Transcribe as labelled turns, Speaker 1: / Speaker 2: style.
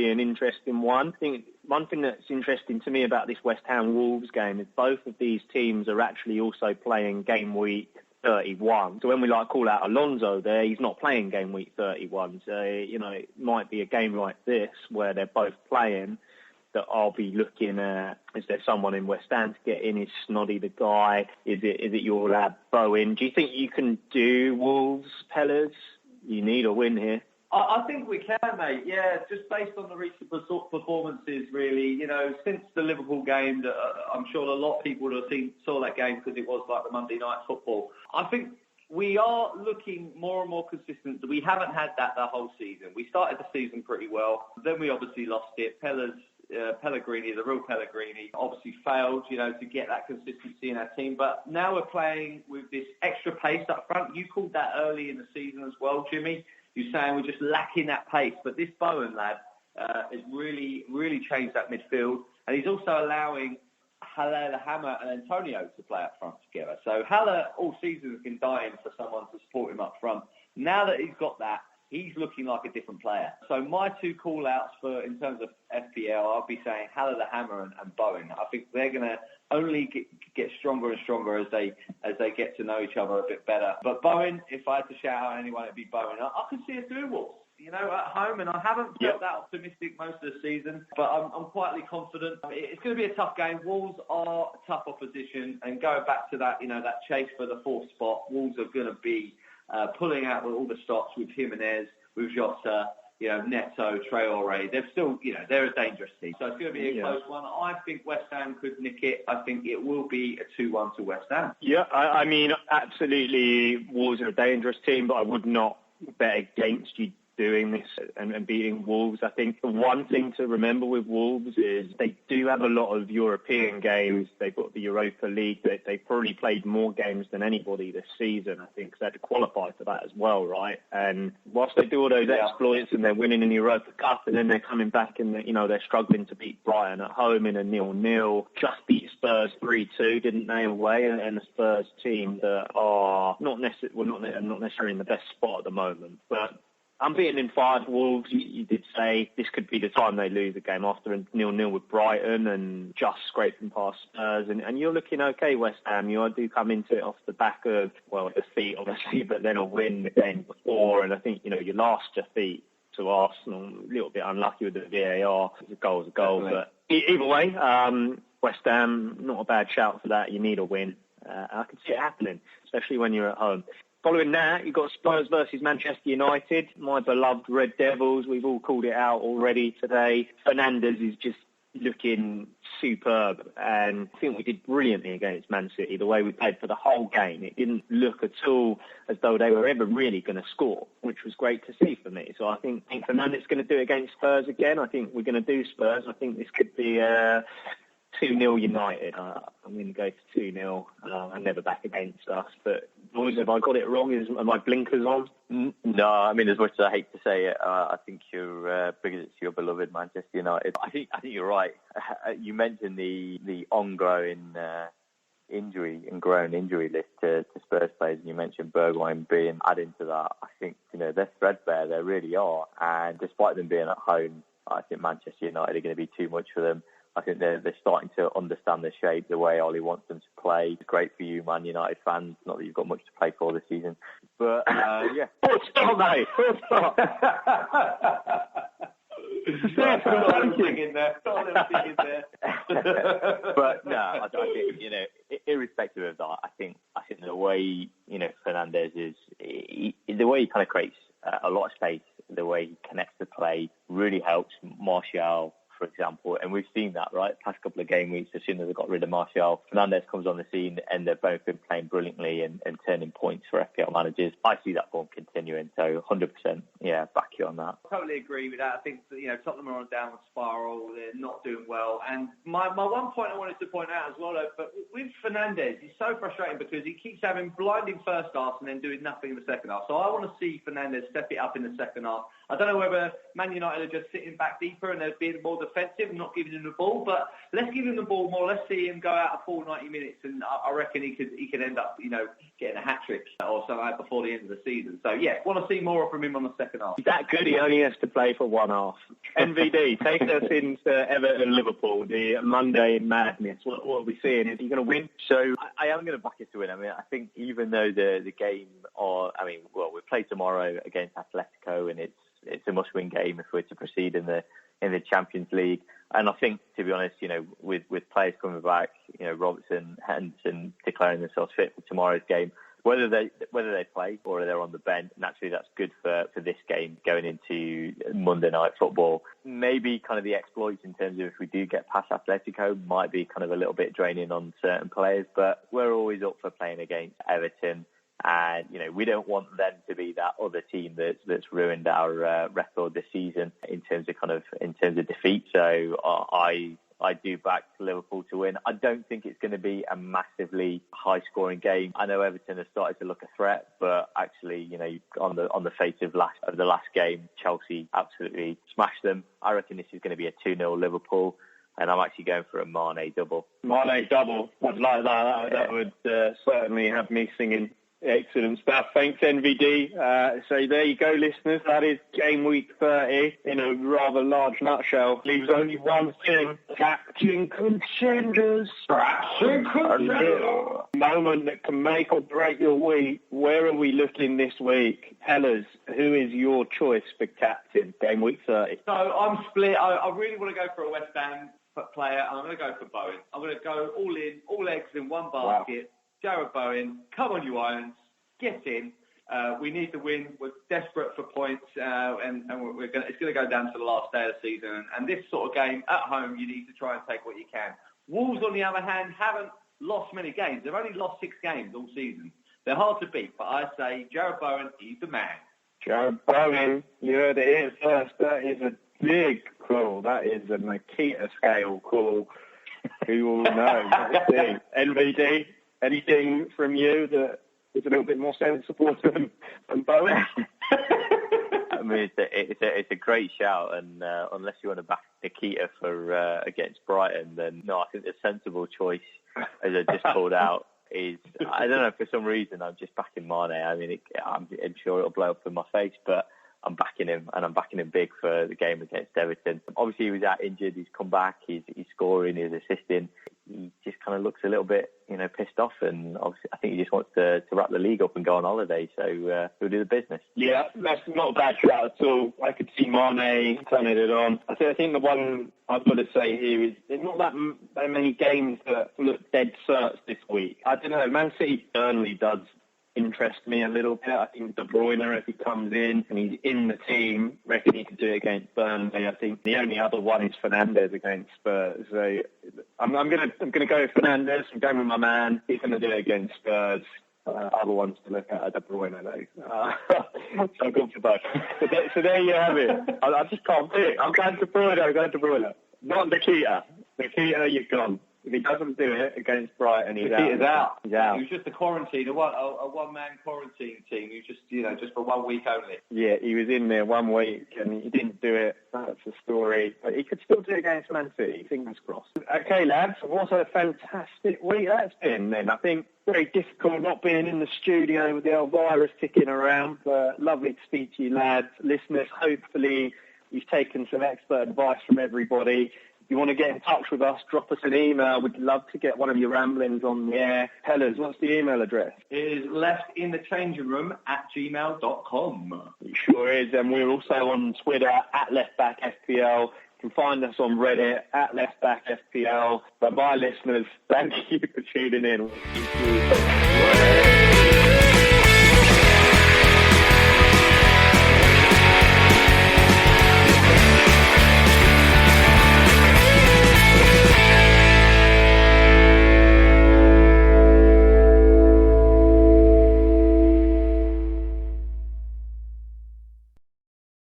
Speaker 1: be an interesting one. I think one thing that's interesting to me about this West Ham Wolves game is both of these teams are actually also playing game week 31. So when we call out Alonso there, he's not playing game week 31. So, it might be a game like this where they're both playing that I'll be looking at. Is there someone in West Ham to get in? Is Snoddy the guy? Is it your lad Bowen? Do you think you can do Wolves, Pellers? You need a win here.
Speaker 2: I think we can, mate. Yeah, just based on the recent performances, really. Since the Liverpool game, I'm sure a lot of people would have saw that game because it was like the Monday night football. I think we are looking more and more consistent. We haven't had that the whole season. We started the season pretty well. Then we obviously lost it. Pellegrini, the real Pellegrini, obviously failed, to get that consistency in our team. But now we're playing with this extra pace up front. You called that early in the season as well, Jimmy. You're saying we're just lacking that pace. But this Bowen lad has really, really changed that midfield. And he's also allowing Haller, the Hammer, and Antonio to play up front together. So Haller all season has been dying for someone to support him up front. Now that he's got that, he's looking like a different player. So my two call-outs in terms of FPL, I'll be saying Haller, the Hammer, and Bowen. I think they're going to only get stronger and stronger as they get to know each other a bit better. But Bowen, if I had to shout out anyone, it'd be Bowen. I can see us doing Wolves, at home, and I haven't felt that optimistic most of the season, but I'm quietly confident. It's going to be a tough game. Wolves are a tough opposition, and going back to that, that chase for the fourth spot, Wolves are going to be pulling out all the stops with Jimenez, with Jota, Neto, Traore. They're still, they're a dangerous team. So it's going to be a close one. I think West Ham could nick it. I think it will be a 2-1 to West Ham.
Speaker 1: Yeah, I mean, absolutely, Wolves are a dangerous team, but I would not bet against you doing this and beating Wolves. I think the one thing to remember with Wolves is they do have a lot of European games. They've got the Europa League. They've probably played more games than anybody this season, I think, because they had to qualify for that as well, right? And whilst they do all those exploits and they're winning in the Europa Cup, and then they're coming back and they're struggling to beat Brighton at home in a 0-0, just beat Spurs 3-2, didn't they, away? And the Spurs team that are not necessarily in the best spot at the moment, but I'm beating in 5 Wolves. You did say this could be the time they lose a game after a 0-0 with Brighton and just scraping past Spurs. And you're looking okay, West Ham. You do come into it off the back of, a defeat, obviously, but then a win the game before. And I think, your last defeat to Arsenal, a little bit unlucky with the VAR. A goal's a goal. Definitely. But either way, West Ham, not a bad shout for that. You need a win. I can see it happening, especially when you're at home. Following that, you've got Spurs versus Manchester United. My beloved Red Devils. We've all called it out already today. Fernandes is just looking superb, and I think we did brilliantly against Man City. The way we played for the whole game, it didn't look at all as though they were ever really going to score, which was great to see for me. So I think Fernandes is going to do it against Spurs again. I think we're going to do Spurs. I think this could be 2-0 United. I'm going to go for 2-0 and never back against us. But boys, have I got it wrong? Are my blinkers on?
Speaker 3: No, I mean, as much as I hate to say it, I think you're because it's your beloved Manchester United. I think you're right. You mentioned the ongoing injury and growing injury list to Spurs players, and you mentioned Bergwijn being added to that. I think they're threadbare. They really are. And despite them being at home, I think Manchester United are going to be too much for them. I think they're starting to understand the shape, the way Ollie wants them to play. It's great for you, Man United fans. Not that you've got much to play for this season. But, yeah.
Speaker 1: Stop, mate. Stop.
Speaker 2: Got a little thing in there.
Speaker 3: But, no, I think, irrespective of that, I think the way, Fernandes is, the way he kind of creates a lot of space, the way he connects the play really helps Martial, for example, and we've seen that, right? Past couple of game weeks, as soon as they got rid of Martial, Fernandes comes on the scene, and they've both been playing brilliantly and turning points for FPL managers. I see that form continuing, so 100%, back you on that.
Speaker 2: I totally agree with that. I think that, Tottenham are on a downward spiral. They're not doing well. And my one point I wanted to point out as well, though, but with Fernandes, he's so frustrating because he keeps having blinding first half and then doing nothing in the second half. So I want to see Fernandes step it up in the second half. I don't know whether Man United are just sitting back deeper and they're being more defensive and not giving him the ball, but let's give him the ball more. Let's see him go out a full 90 minutes, and I reckon he could end up, getting a hat-trick or something like before the end of the season. So, yeah, want to see more from him on the second half.
Speaker 1: He's that good, he only has to play for one half. NVD, take us into Everton-Liverpool, the Monday madness. What are we seeing? Is he going to win?
Speaker 3: So I am going to back us to win. I mean, I think even though the game, we play tomorrow against Atletico, and it's a must-win game if we're to proceed in the Champions League. And I think, to be honest, with players coming back, Robertson, Henderson declaring themselves fit for tomorrow's game, whether they play or they're on the bench, naturally that's good for this game going into Monday night football. Maybe kind of the exploits in terms of if we do get past Atletico might be kind of a little bit draining on certain players, but we're always up for playing against Everton. And, we don't want them to be that other team that's ruined our record this season in terms of defeat. So I do back Liverpool to win. I don't think it's going to be a massively high-scoring game. I know Everton has started to look a threat, but actually, on the face of the last game, Chelsea absolutely smashed them. I reckon this is going to be a 2-0 Liverpool, and I'm actually going for a Mane double.
Speaker 1: Mane double. I'd like that. That would certainly have me singing. Excellent stuff. Thanks, NVD. So there you go, listeners. That is Gameweek 30 in a rather large nutshell. Leaves only one thing. Captain Contenders. Moment that can make or break your week. Where are we looking this week? Pellers, who is your choice for captain? Gameweek 30.
Speaker 2: So I'm split. I really want to go for a West Ham player. I'm going to go for Bowen. I'm going to go all in, all eggs in one basket. Wow. Jarrod Bowen, come on, you Irons, get in. We need to win. We're desperate for points, and it's going to go down to the last day of the season. And this sort of game at home, you need to try and take what you can. Wolves, on the other hand, haven't lost many games. They've only lost 6 games all season. They're hard to beat, but I say Jarrod Bowen, he's the man.
Speaker 1: Jarrod Bowen, you heard it here first. That is a big call. That is a Makita scale call. Who will know? NVD. Anything from you that is a little bit more sensible than Bowen?
Speaker 3: I mean, it's a great shout, and unless you want to back Nikita for against Brighton, then no, I think the sensible choice, as I just called out, is, I don't know, for some reason I'm just backing Mane. I mean, I'm sure it'll blow up in my face, but I'm backing him, and I'm backing him big for the game against Everton. Obviously, he was out injured. He's come back. He's scoring. He's assisting. He just kind of looks a little bit, pissed off, and obviously, I think he just wants to wrap the league up and go on holiday. So he'll do the business.
Speaker 1: Yeah, that's not a bad shout at all. I could see Mane turning it on. I think the one I've got to say here is there's not that many games that look dead certs this week. I don't know. Man City Burnley does interest me a little bit. I think De Bruyne, if he comes in and he's in the team, reckon he could do it against Burnley. I think the only other one is Fernandes against Spurs. So I'm gonna go with Fernandes. I'm going with my man. He's gonna do it against Spurs. Other ones to look at are De Bruyne, though. So I'm going for both. So there you have it. I just can't pick. I'm going to De Bruyne. Not Nikita. Nikita, you're gone. If he doesn't do it against Brighton, he's out. He's out.
Speaker 2: He was just a quarantine, a one-man quarantine team. He was just for 1 week only.
Speaker 1: Yeah, he was in there 1 week and he didn't do it. That's the story. But he could still do it against Man City. Fingers crossed. Okay, lads, what a fantastic week that's been then. I think very difficult not being in the studio with the old virus ticking around, but lovely to speak to you, lads. Listeners, hopefully you've taken some expert advice from everybody. If you want to get in touch with us, drop us an email. We'd love to get one of your ramblings on the air. Pellers, what's the email address?
Speaker 2: It is leftinthechangingroom@gmail.com.
Speaker 1: It sure is. And we're also on Twitter @LeftBackFPL. You can find us on Reddit @LeftBackFPL. But my listeners, thank you for tuning in.